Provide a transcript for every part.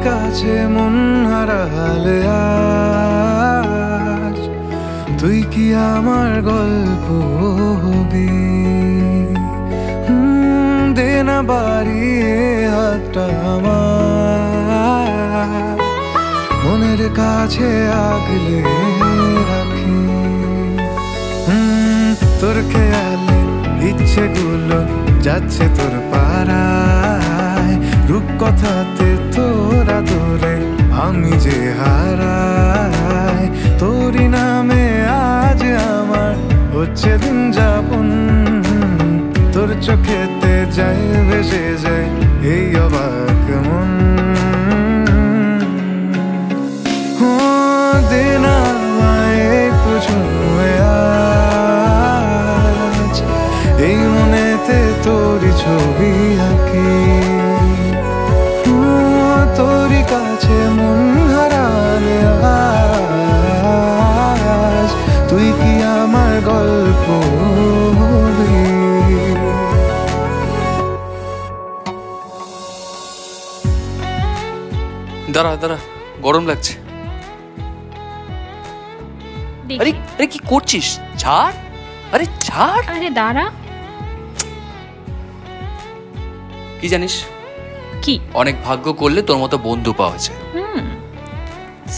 কাছে মন হারালে আজ তুই কি আমার গল্প হবি? দে না বাড়িয়ে হাতটা আমার, মনের কাছে আগলে রাখি। তোর খেয়ালে ইচ্ছেগুলো যাচ্ছে তোর পাড়ায়, রূপকথাতে তোর আদরে আমি যে হারাই। তোরই নামে আজ আমার হচ্ছে দিন যাপন, তোর চোখেতে যায় ভেসে যায় এই অবাক মন। দে না আমায় একটু ছুঁয়ে আজ, এই মনেতে তোরই ছবি আঁকি। তোরই কাছে মন হারালে আজ তুই কি আমার গল্প হবি? দাঁড়া দাঁড়া, গরম লাগছে। আরে আরে কি করছিস? ছাড়, আরে ছাড়। আরে দাঁড়া। কি জানিস? কি? অনেক ভাগ্য করলে তোর মতো বন্ধু পাওয়া যায়।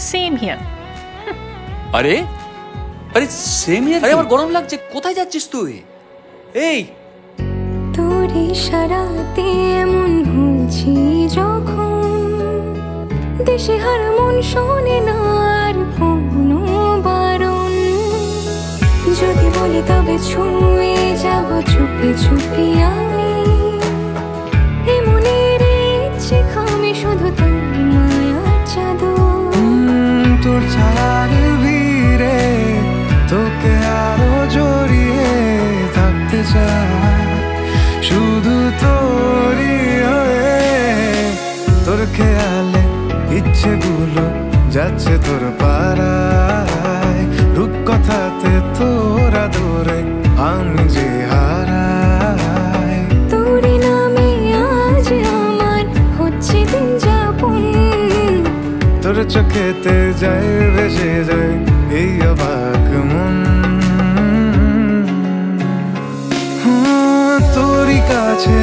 Same here. আরে আরে সেম হিয়ার। আরে আমার গরম লাগছে। কোথায় যাচ্ছিস তুই? এই তোর ইশারাতে এমন হয়েছি যখন, দেশে হার মন শোনে না আর কোনো বারণ। যদি বলি তবে ছুঁয়ে যাব চুপি চুপি আমি, এমনের ইচ্ছে খামে শুধু তোর মায়া চাদর। তোর ছায়ার ভিড়ে তোকে আরো জড়িয়ে থাকতে চাই, শুধু তোরই হয়ে। তোর খেয়ালে ইচ্ছেগুলো যাচ্ছে তোর পাড়ায়, রূপকথাতে তোর আদরে আমি যে হারাই। তোরই নামে আজ আমার হচ্ছে দিন যাপন, তোর চোখেতে যায় ভেসে যায় এই অবাক মন। তোরই কাছে